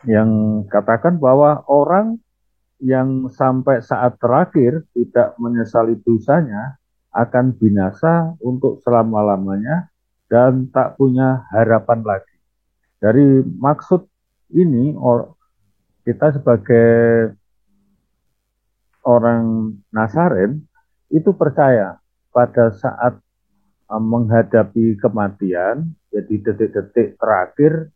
yang katakan bahwa orang yang sampai saat terakhir tidak menyesali dosanya akan binasa untuk selama-lamanya dan tak punya harapan lagi. Dari maksud ini, kita sebagai orang Nazaren itu percaya pada saat menghadapi kematian, jadi detik-detik terakhir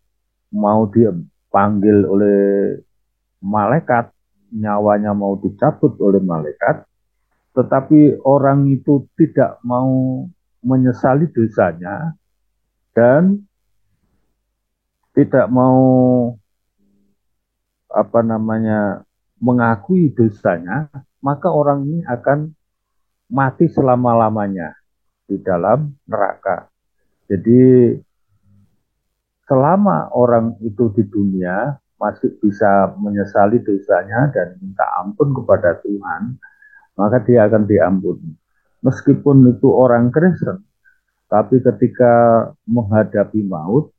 mau dipanggil oleh malaikat, nyawanya mau dicabut oleh malaikat, tetapi orang itu tidak mau menyesali dosanya dan tidak mau mengakui dosanya, maka orang ini akan mati selama-lamanya di dalam neraka. Jadi selama orang itu di dunia masih bisa menyesali dosanya dan minta ampun kepada Tuhan, maka dia akan diampuni. Meskipun itu orang Kristen, tapi ketika menghadapi maut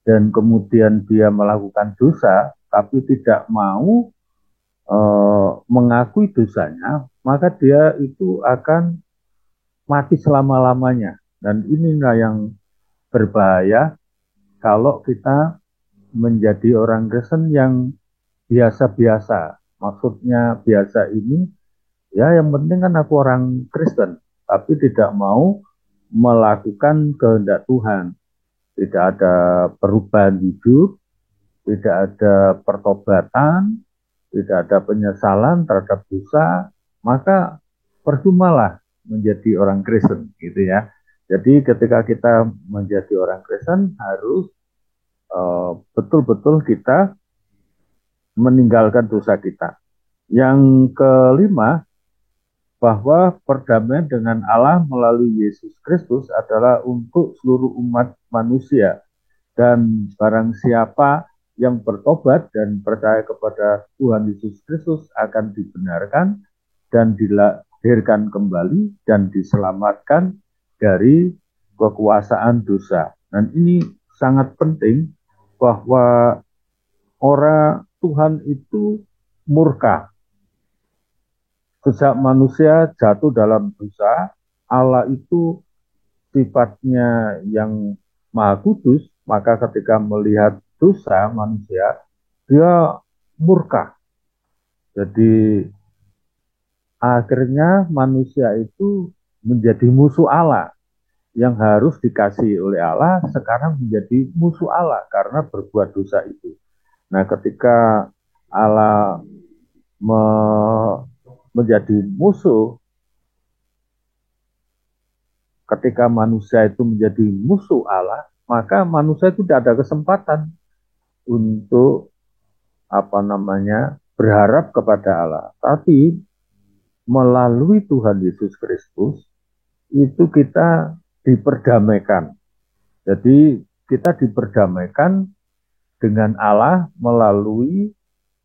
dan kemudian dia melakukan dosa, tapi tidak mau mengakui dosanya, maka dia itu akan mati selama-lamanya. Dan inilah yang berbahaya kalau kita menjadi orang Kristen yang biasa-biasa. Maksudnya biasa ini, ya yang penting kan aku orang Kristen, tapi tidak mau melakukan kehendak Tuhan. Tidak ada perubahan hidup, tidak ada pertobatan, tidak ada penyesalan terhadap dosa, maka percumalah menjadi orang Kristen, gitu ya. Jadi ketika kita menjadi orang Kristen harus betul-betul kita meninggalkan dosa kita. Yang kelima, bahwa perdamaian dengan Allah melalui Yesus Kristus adalah untuk seluruh umat manusia. Dan barang siapa yang bertobat dan percaya kepada Tuhan Yesus Kristus akan dibenarkan dan dilahirkan kembali dan diselamatkan dari kekuasaan dosa. Dan ini sangat penting bahwa orang Tuhan itu murka. Sejak manusia jatuh dalam dosa, Allah itu sifatnya yang maha kudus, maka ketika melihat dosa manusia, dia murka. Jadi akhirnya manusia itu menjadi musuh Allah. Yang harus dikasih oleh Allah sekarang menjadi musuh Allah karena berbuat dosa itu. Nah, ketika Allah menjadi musuh, ketika manusia itu menjadi musuh Allah, maka manusia itu tidak ada kesempatan untuk berharap kepada Allah. Tapi melalui Tuhan Yesus Kristus itu kita diperdamaikan. Jadi kita diperdamaikan dengan Allah melalui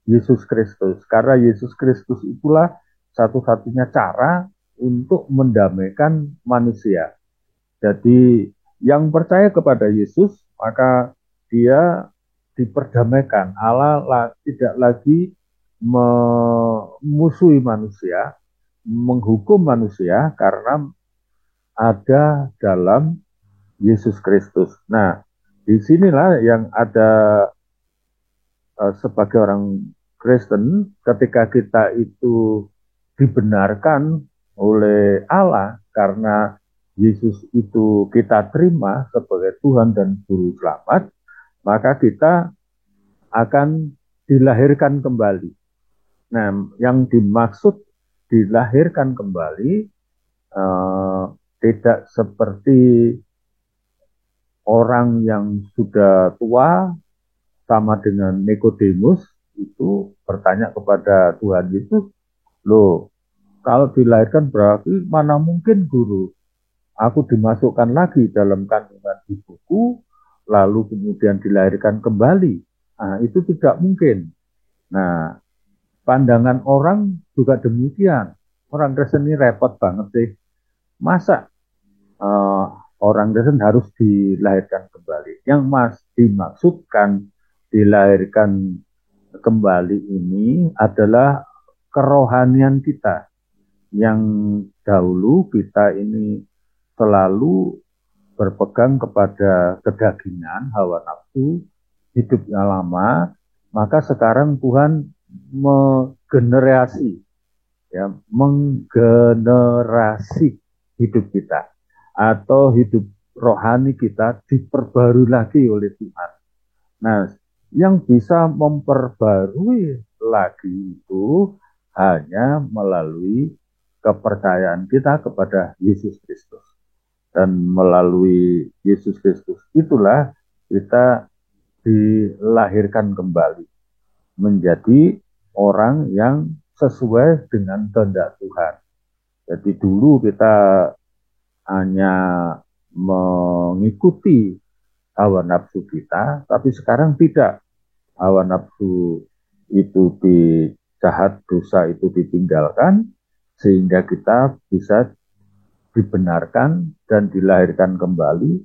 Yesus Kristus. Karena Yesus Kristus itulah satu-satunya cara untuk mendamaikan manusia. Jadi yang percaya kepada Yesus, maka dia diperdamaikan. Allah tidak lagi memusuhi manusia, menghukum manusia karena ada dalam Yesus Kristus. Nah, disinilah yang ada sebagai orang Kristen, ketika kita itu dibenarkan oleh Allah karena Yesus itu kita terima sebagai Tuhan dan Juru Selamat, maka kita akan dilahirkan kembali. Nah, yang dimaksud dilahirkan kembali tidak seperti orang yang sudah tua sama dengan Nikodemus itu bertanya kepada Tuhan Yesus, loh, kalau dilahirkan berarti mana mungkin guru, aku dimasukkan lagi dalam kandungan ibuku, lalu kemudian dilahirkan kembali. Nah, itu tidak mungkin. Nah, pandangan orang juga demikian. Orang Kristen ini repot banget sih. Masa uh, orang Kristen harus dilahirkan kembali? Yang dimaksudkan dilahirkan kembali ini adalah kerohanian kita yang dahulu kita ini selalu berpegang kepada kedagingan, hawa nafsu, hidupnya lama, maka sekarang Tuhan menggenerasi, ya, menggenerasi hidup kita atau hidup rohani kita diperbarui lagi oleh Tuhan. Nah, yang bisa memperbarui lagi itu hanya melalui kepercayaan kita kepada Yesus Kristus. Dan melalui Yesus Kristus itulah kita dilahirkan kembali menjadi orang yang sesuai dengan kehendak Tuhan. Jadi dulu kita hanya mengikuti hawa nafsu kita, tapi sekarang tidak. Hawa nafsu itu jahat, dosa itu ditinggalkan, sehingga kita bisa dibenarkan dan dilahirkan kembali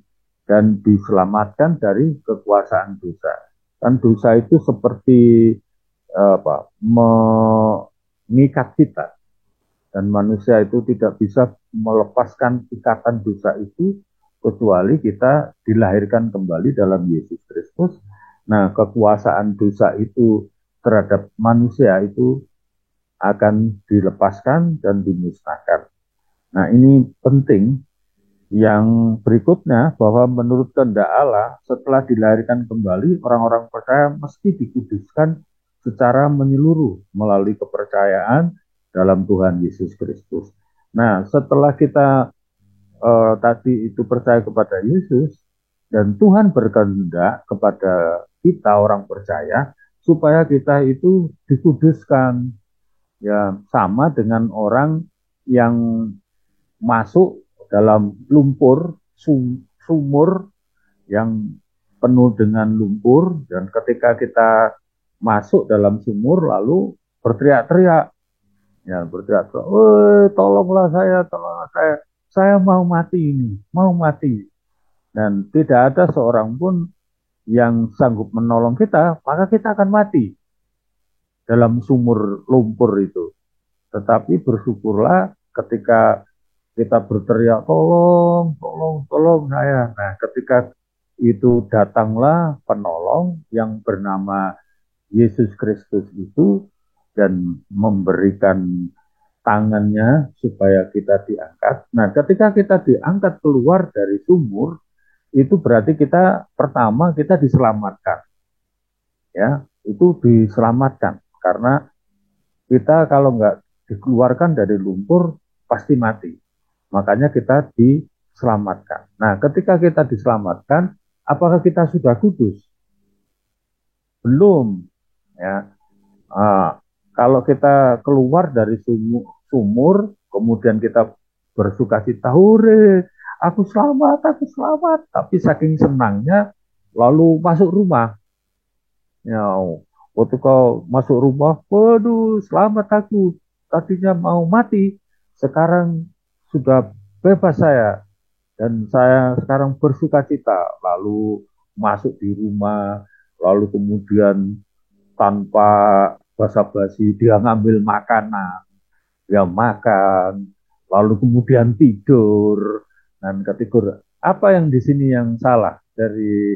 dan diselamatkan dari kekuasaan dosa. Kan dosa itu seperti mengikat kita, dan manusia itu tidak bisa melepaskan ikatan dosa itu kecuali kita dilahirkan kembali dalam Yesus Kristus. Nah, kekuasaan dosa itu terhadap manusia itu akan dilepaskan dan dimusnahkan. Nah, ini penting. Yang berikutnya, bahwa menurut kehendak Allah, setelah dilahirkan kembali, orang-orang percaya mesti dikuduskan secara menyeluruh melalui kepercayaan dalam Tuhan Yesus Kristus. Nah, setelah kita tadi itu percaya kepada Yesus, dan Tuhan berkehendak kepada kita orang percaya, supaya kita itu dikuduskan, ya, sama dengan orang yang masuk dalam lumpur, sumur yang penuh dengan lumpur, dan ketika kita masuk dalam sumur lalu berteriak-teriak, ya, berteriak-teriak, tolonglah saya mau mati ini, mau mati. Dan tidak ada seorang pun yang sanggup menolong kita, maka kita akan mati dalam sumur lumpur itu. Tetapi bersyukurlah ketika kita berteriak, tolong, tolong, tolong saya. Nah, ketika itu datanglah penolong yang bernama Yesus Kristus itu dan memberikan tangannya supaya kita diangkat. Nah, ketika kita diangkat keluar dari sumur, itu berarti kita pertama kita diselamatkan. Ya, itu diselamatkan karena kita kalau nggak dikeluarkan dari lumpur pasti mati. Makanya kita diselamatkan. Nah, ketika kita diselamatkan, apakah kita sudah kudus? Belum. Ya. Kalau kita keluar dari sumur, kemudian kita bersuka cita, hore, aku selamat, aku selamat. Tapi saking senangnya, lalu masuk rumah. Ya, waktu kau masuk rumah, waduh, selamat aku. Tadinya mau mati, sekarang sudah bebas saya. Dan saya sekarang bersuka cita. Lalu masuk di rumah, lalu kemudian tanpa basa-basi dia ngambil makanan, dia makan, lalu kemudian tidur. Dan ketika apa yang di sini yang salah dari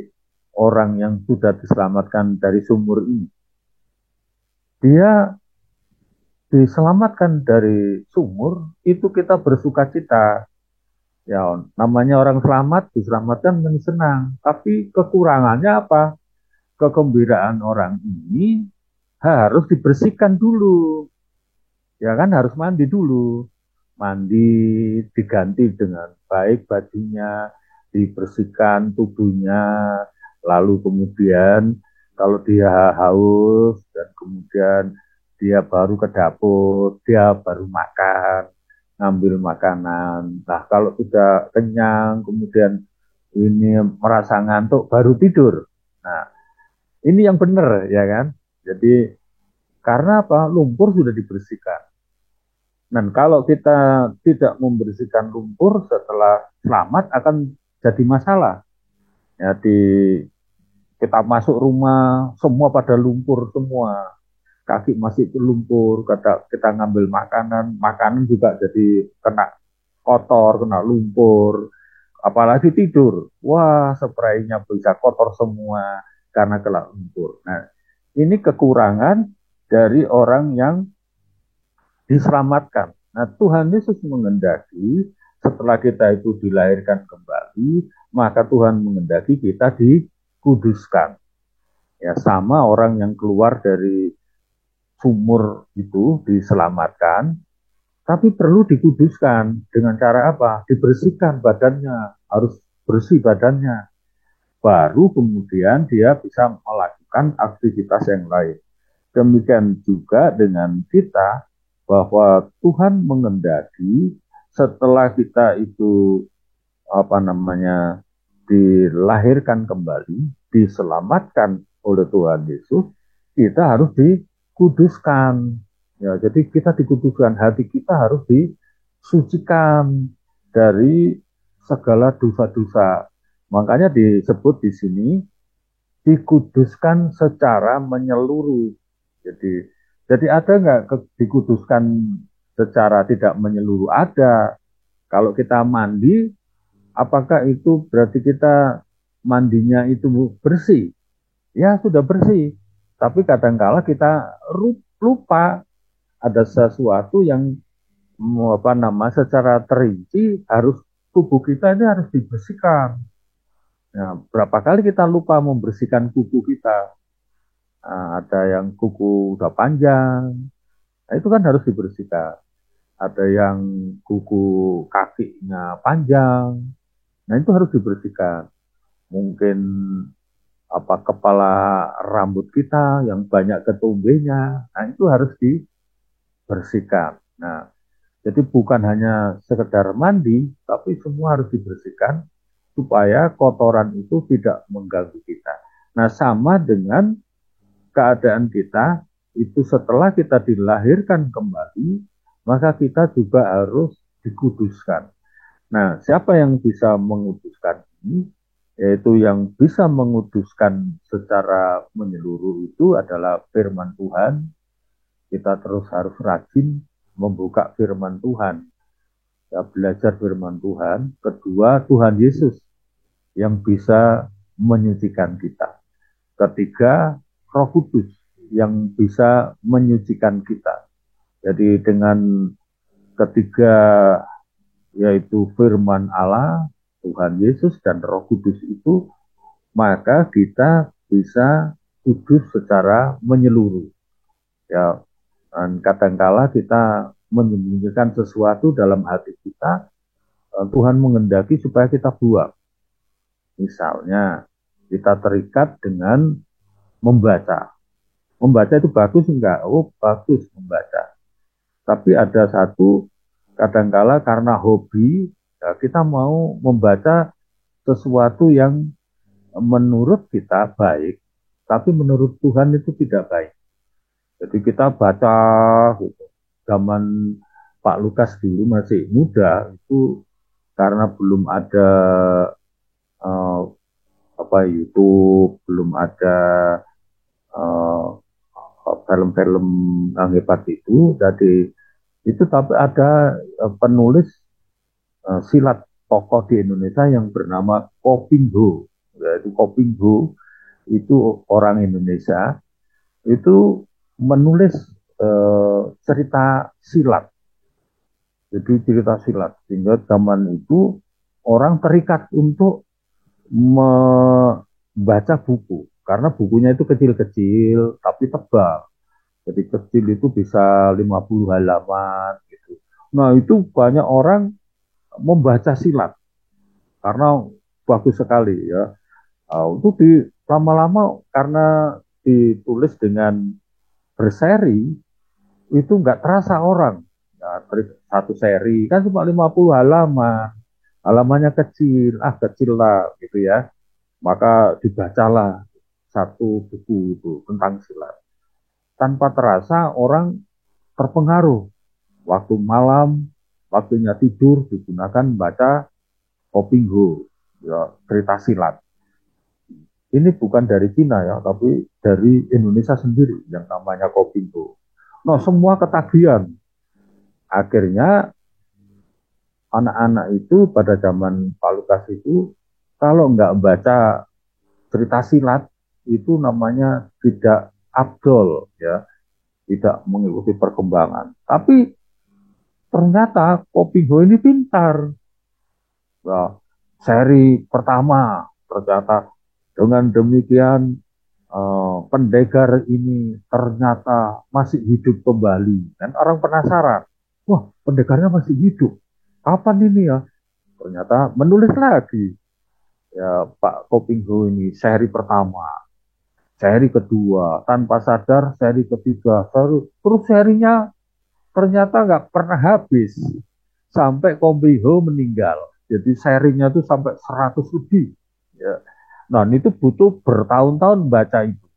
orang yang sudah diselamatkan dari sumur ini? Dia diselamatkan dari sumur, itu kita bersuka cita. Ya, namanya orang selamat, diselamatkan menjadi senang. Tapi kekurangannya apa? Kegembiraan orang ini harus dibersihkan dulu. Ya kan, harus mandi dulu. Mandi, diganti dengan baik bajunya, dibersihkan tubuhnya, lalu kemudian kalau dia haus dan kemudian dia baru ke dapur, dia baru makan, ngambil makanan. Nah, kalau sudah kenyang, kemudian ini merasa ngantuk, baru tidur. Nah, ini yang benar, ya kan? Jadi, karena apa? Lumpur sudah dibersihkan. Dan kalau kita tidak membersihkan lumpur setelah selamat akan jadi masalah. Ya, di kita masuk rumah, semua pada lumpur semua. Kaki masih lumpur, kita ngambil makanan, makanan juga jadi kena kotor, kena lumpur. Apalagi tidur, wah spraynya bisa kotor semua karena kena lumpur. Nah, ini kekurangan dari orang yang diselamatkan. Nah, Tuhan Yesus mengendaki setelah kita itu dilahirkan kembali, maka Tuhan mengendaki kita dikuduskan. Ya, sama orang yang keluar dari sumur itu diselamatkan, tapi perlu dikuduskan dengan cara apa? Dibersihkan badannya, harus bersih badannya. Baru kemudian dia bisa melakukan aktivitas yang lain. Demikian juga dengan kita, bahwa Tuhan mengendaki setelah kita itu dilahirkan kembali, diselamatkan oleh Tuhan Yesus, kita harus dikuduskan. Ya, jadi kita dikuduskan, hati kita harus disucikan dari segala dosa-dosa. Makanya disebut di sini dikuduskan secara menyeluruh. Jadi ada nggak dikuduskan secara tidak menyeluruh? Ada. Kalau kita mandi, apakah itu berarti kita mandinya itu bersih? Ya sudah bersih. Tapi kadangkala kita lupa ada sesuatu yang secara terinci harus tubuh kita ini harus dibersihkan. Nah, berapa kali kita lupa membersihkan kuku kita? Nah, ada yang kuku udah panjang, nah itu kan harus dibersihkan. Ada yang kuku kakinya panjang, nah itu harus dibersihkan. Mungkin kepala rambut kita yang banyak ketumbenya, nah itu harus dibersihkan. Nah, jadi bukan hanya sekedar mandi, tapi semua harus dibersihkan supaya kotoran itu tidak mengganggu kita. Nah, sama dengan keadaan kita itu setelah kita dilahirkan kembali, maka kita juga harus dikuduskan. Nah, siapa yang bisa menguduskan ini? Yaitu yang bisa menguduskan secara menyeluruh itu adalah firman Tuhan. Kita terus harus rajin membuka firman Tuhan. Ya, belajar firman Tuhan. Kedua, Tuhan Yesus yang bisa menyucikan kita. Ketiga, Roh Kudus yang bisa menyucikan kita. Jadi dengan ketiga, yaitu firman Allah, Tuhan Yesus dan Roh Kudus itu, maka kita bisa kudus secara menyeluruh. Ya, dan kadangkala kita menyembunyikan sesuatu dalam hati kita, Tuhan mengendaki supaya kita buang. Misalnya, kita terikat dengan membaca. Membaca itu bagus enggak? Oh, bagus membaca. Tapi ada satu, kadangkala karena hobi, ya kita mau membaca sesuatu yang menurut kita baik, tapi menurut Tuhan itu tidak baik. Jadi kita baca gitu. Zaman Pak Lukas dulu masih muda, itu karena belum ada uh, YouTube, belum ada film-film yang hebat itu. Jadi itu tapi ada penulis silat tokoh di Indonesia yang bernama Kopingho. Yaitu Kopingho itu orang Indonesia, itu menulis cerita silat. Jadi cerita silat, sehingga zaman itu orang terikat untuk membaca buku, karena bukunya itu kecil-kecil tapi tebal. Jadi kecil itu bisa 50 halaman gitu. Nah, itu banyak orang membaca silat karena bagus sekali ya. Itu lama-lama karena ditulis dengan berseri, itu nggak terasa orang. Ya, satu seri kan cuma 50 halaman, halamannya kecil, kecil lah gitu ya. Maka dibacalah satu buku itu tentang silat. Tanpa terasa orang terpengaruh. Waktu malam, waktunya tidur digunakan baca Kopingho, ya, cerita silat. ini bukan dari Cina ya, tapi dari Indonesia sendiri yang namanya Kopinho. Nah, semua ketagihan. Akhirnya anak-anak itu pada zaman Pak Lukas itu kalau nggak baca cerita silat itu namanya tidak abdol ya, tidak mengikuti perkembangan. Tapi ternyata Kopinho ini pintar. Nah, seri pertama ternyata dengan demikian pendekar ini ternyata masih hidup kembali dan orang penasaran, wah pendekarnya masih hidup, kapan ini ya? Ternyata menulis lagi ya Pak Kopingho ini seri pertama, seri kedua, tanpa sadar seri ketiga, terus serinya ternyata nggak pernah habis sampai Kopingho meninggal. Jadi serinya tuh sampai 100 lebih. Ya. Nah itu butuh bertahun-tahun baca itu.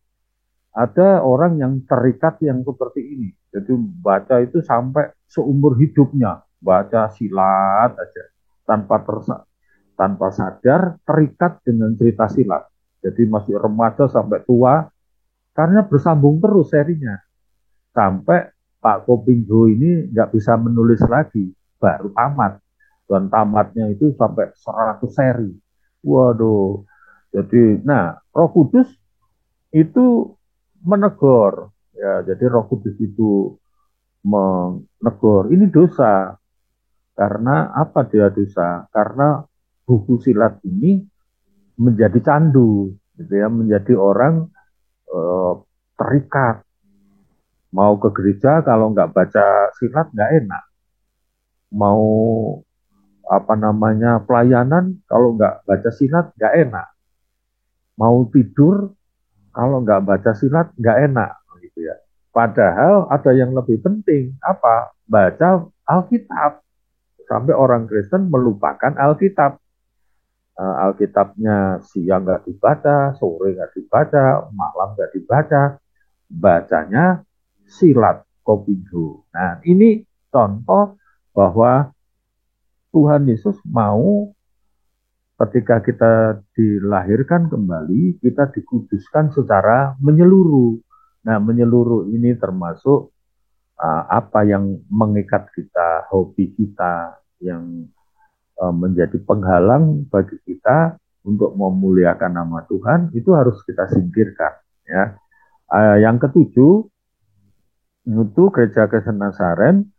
Ada orang yang terikat yang seperti ini. Jadi baca itu sampai seumur hidupnya, baca silat aja tanpa tanpa sadar terikat dengan cerita silat. Jadi masih remaja sampai tua karena bersambung terus serinya sampai Pak Kopingho ini nggak bisa menulis lagi, baru tamat. Dan tamatnya itu sampai 100 seri. Waduh. Jadi, nah, Roh Kudus itu menegur ya, jadi Roh Kudus itu menegur ini dosa. Karena apa dia dosa? Karena buku silat ini menjadi candu gitu ya, menjadi orang eh, terikat, mau ke gereja kalau nggak baca silat nggak enak, mau apa namanya pelayanan kalau nggak baca silat nggak enak, mau tidur kalau nggak baca silat nggak enak gitu ya. Padahal ada yang lebih penting apa? Baca Alkitab. Sampai orang Kristen melupakan Alkitab. Alkitabnya siang nggak dibaca, sore nggak dibaca, malam nggak dibaca, bacanya silat Kopingho. Nah ini contoh bahwa Tuhan Yesus mau ketika kita dilahirkan kembali, kita dikuduskan secara menyeluruh. Nah menyeluruh ini termasuk apa yang mengikat kita, hobi kita, yang menjadi penghalang bagi kita untuk memuliakan nama Tuhan, itu harus kita singkirkan. Ya. Yang ketujuh, itu Gereja Kristen Nazaren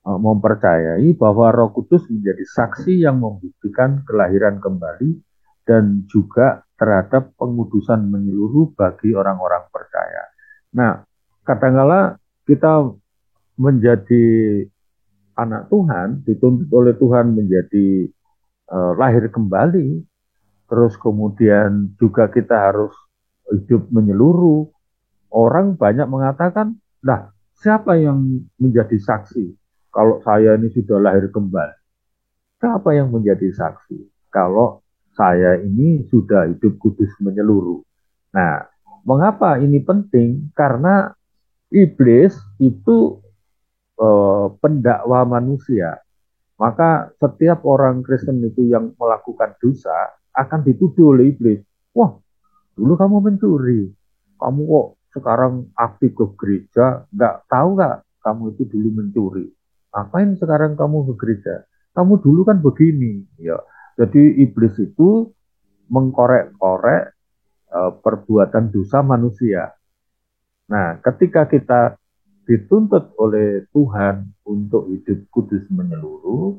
mempercayai bahwa Roh Kudus menjadi saksi yang membuktikan kelahiran kembali dan juga terhadap pengudusan menyeluruh bagi orang-orang percaya. Nah, kadangkala kita menjadi anak Tuhan, dituntut oleh Tuhan menjadi lahir kembali, terus kemudian juga kita harus hidup menyeluruh. Orang banyak mengatakan, nah siapa yang menjadi saksi kalau saya ini sudah lahir kembali? Siapa yang menjadi saksi kalau saya ini sudah hidup kudus menyeluruh? Nah, mengapa ini penting? Karena iblis itu pendakwa manusia. Maka setiap orang Kristen itu yang melakukan dosa akan dituduh oleh iblis. Wah, dulu kamu mencuri. Kamu kok sekarang aktif ke gereja, nggak tahu nggak kamu itu dulu mencuri. Ngapain sekarang kamu ke gereja? Kamu dulu kan begini. Ya, jadi iblis itu mengkorek-korek perbuatan dosa manusia. Nah, ketika kita dituntut oleh Tuhan untuk hidup kudus menyeluruh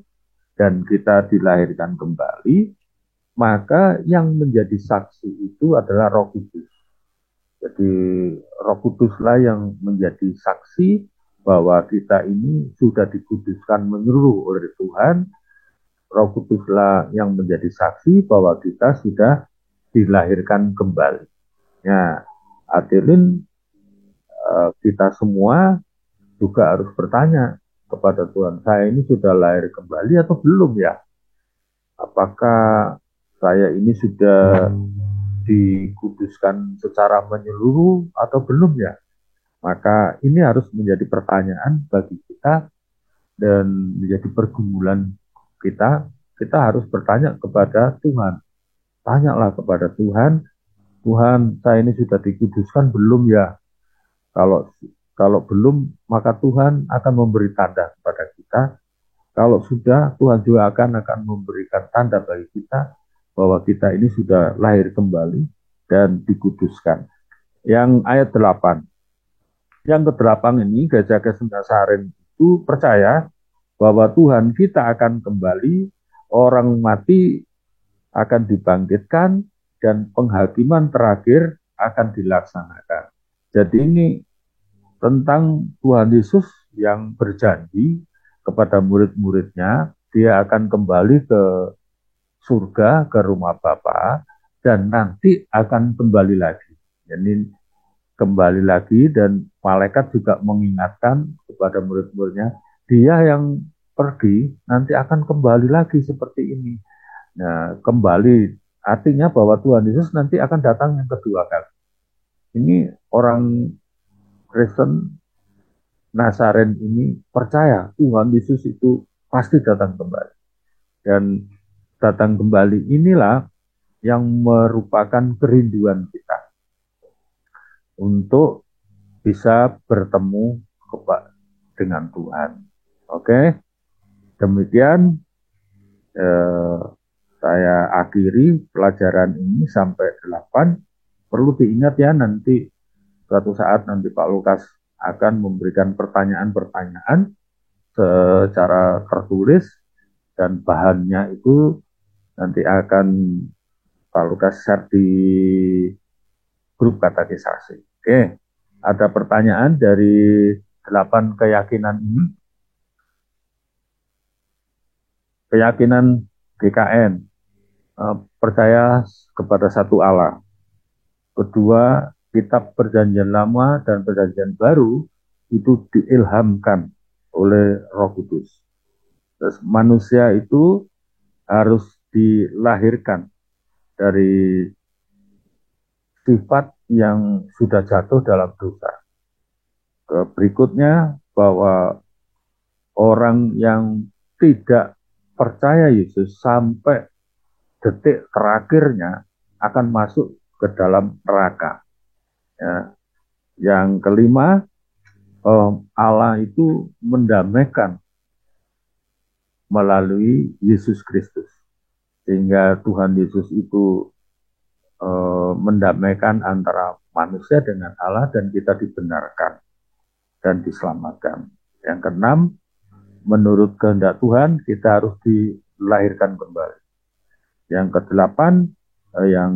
dan kita dilahirkan kembali, maka yang menjadi saksi itu adalah Roh Kudus. Jadi Roh Kuduslah yang menjadi saksi bahwa kita ini sudah dikuduskan menyeluruh oleh Tuhan. Roh Kuduslah yang menjadi saksi bahwa kita sudah dilahirkan kembali. Ya, hadirin, kita semua juga harus bertanya kepada Tuhan, saya ini sudah lahir kembali atau belum ya? Apakah saya ini sudah dikuduskan secara menyeluruh atau belum ya? Maka ini harus menjadi pertanyaan bagi kita dan menjadi pergumulan kita. Kita harus bertanya kepada Tuhan. Tanyalah kepada Tuhan, Tuhan, saya ini sudah dikuduskan belum ya? Kalau kalau belum, maka Tuhan akan memberi tanda kepada kita. Kalau sudah, Tuhan juga akan memberikan tanda bagi kita bahwa kita ini sudah lahir kembali dan dikuduskan. Yang ayat 8. Yang ke-8 ini, Gereja Kristen Nasaren itu percaya bahwa Tuhan kita akan kembali, orang mati akan dibangkitkan, dan penghakiman terakhir akan dilaksanakan. Jadi ini tentang Tuhan Yesus yang berjanji kepada murid-muridnya, dia akan kembali ke surga, ke rumah Bapa, dan nanti akan kembali lagi. Jadi kembali lagi, dan malaikat juga mengingatkan kepada murid-muridnya, dia yang pergi nanti akan kembali lagi seperti ini. Nah, kembali artinya bahwa Tuhan Yesus nanti akan datang yang kedua kali. Ini orang Kristen Nasaren ini percaya Tuhan Yesus itu pasti datang kembali. Dan datang kembali inilah yang merupakan kerinduan kita untuk bisa bertemu dengan Tuhan. Oke, demikian saya akhiri pelajaran ini sampai 8. Perlu diingat ya, nanti suatu saat nanti Pak Lukas akan memberikan pertanyaan-pertanyaan secara tertulis, dan bahannya itu nanti akan Pak Lukas share di grup katekisasi. Oke, ada pertanyaan dari 8 keyakinan ini. Keyakinan GKN, percaya kepada satu Allah. Kedua, kitab Perjanjian Lama dan Perjanjian Baru itu diilhamkan oleh Roh Kudus. Terus manusia itu harus dilahirkan dari sifat yang sudah jatuh dalam dosa. Berikutnya, bahwa orang yang tidak percaya Yesus sampai detik terakhirnya akan masuk ke dalam neraka. Ya. Yang kelima, Allah itu mendamaikan melalui Yesus Kristus, sehingga Tuhan Yesus itu mendamaikan antara manusia dengan Allah, dan kita dibenarkan dan diselamatkan. Yang keenam, menurut kehendak Tuhan kita harus dilahirkan kembali. Yang kedelapan, yang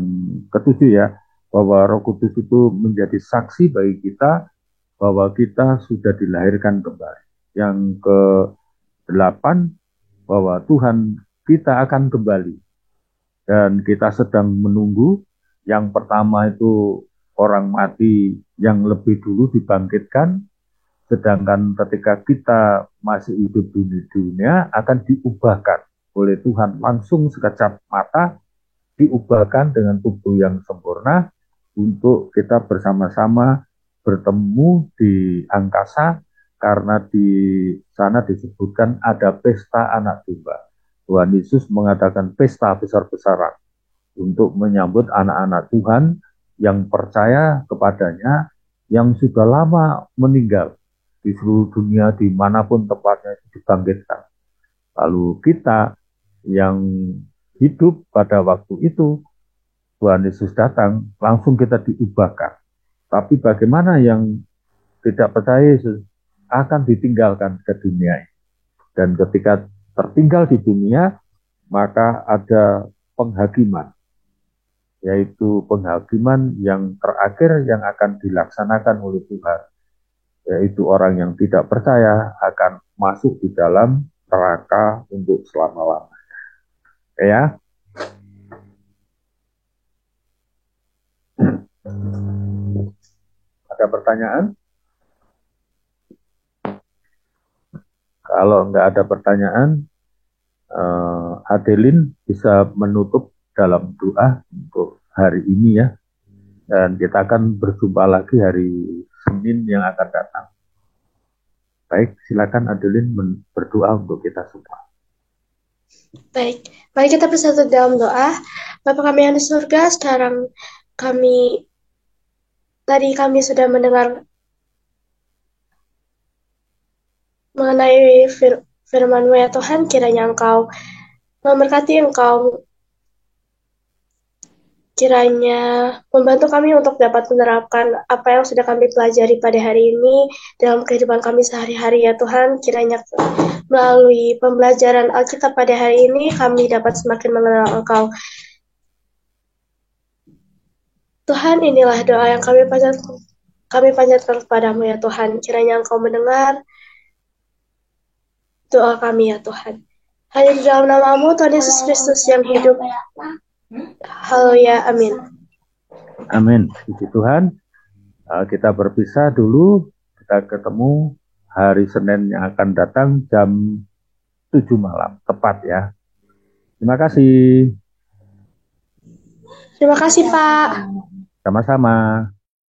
ketujuh ya, bahwa Roh Kudus itu menjadi saksi bagi kita bahwa kita sudah dilahirkan kembali. Yang ke-8, bahwa Tuhan kita akan kembali, dan kita sedang menunggu. Yang pertama itu orang mati yang lebih dulu dibangkitkan, sedangkan ketika kita masih hidup di dunia akan diubahkan oleh Tuhan langsung sekejap mata, diubahkan dengan tubuh yang sempurna untuk kita bersama-sama bertemu di angkasa, karena di sana disebutkan ada pesta anak domba. Tuhan Yesus mengadakan pesta besar-besaran untuk menyambut anak-anak Tuhan yang percaya kepadanya, yang sudah lama meninggal di seluruh dunia, dimanapun tempatnya itu dibangkitkan. Lalu kita yang hidup pada waktu itu, Tuhan Yesus datang, langsung kita diubahkan. Tapi bagaimana yang tidak percaya Yesus akan ditinggalkan ke dunia. Dan ketika tertinggal di dunia, maka ada penghakiman, yaitu penghakiman yang terakhir yang akan dilaksanakan oleh Tuhan, yaitu orang yang tidak percaya akan masuk di dalam neraka untuk selama-lamanya. Ya, ada pertanyaan? Kalau nggak ada pertanyaan, Adeline bisa menutup dalam doa untuk hari ini ya. Dan kita akan berjumpa lagi hari Senin yang akan datang. Baik, silakan Adeline berdoa untuk kita semua. Baik, mari kita bersatu dalam doa. Bapa kami yang di surga, sekarang kami tadi kami sudah mendengar mengenai firman-Mu ya Tuhan, kiranya Engkau memberkati, Engkau kiranya membantu kami untuk dapat menerapkan apa yang sudah kami pelajari pada hari ini dalam kehidupan kami sehari-hari ya Tuhan. Kiranya melalui pembelajaran Alkitab pada hari ini kami dapat semakin mengenal Engkau. Tuhan, inilah doa yang kami panjatkan kepadamu ya Tuhan. Kiranya Engkau mendengar doa kami ya Tuhan. Hanya di dalam namamu Tuhan Yesus Kristus yang hidup. Haleluya, amin. Amin. Puji Tuhan. Kita berpisah dulu. Kita ketemu hari Senin yang akan datang jam 7 malam. Tepat ya. Terima kasih. Terima kasih, Pak. Sama-sama.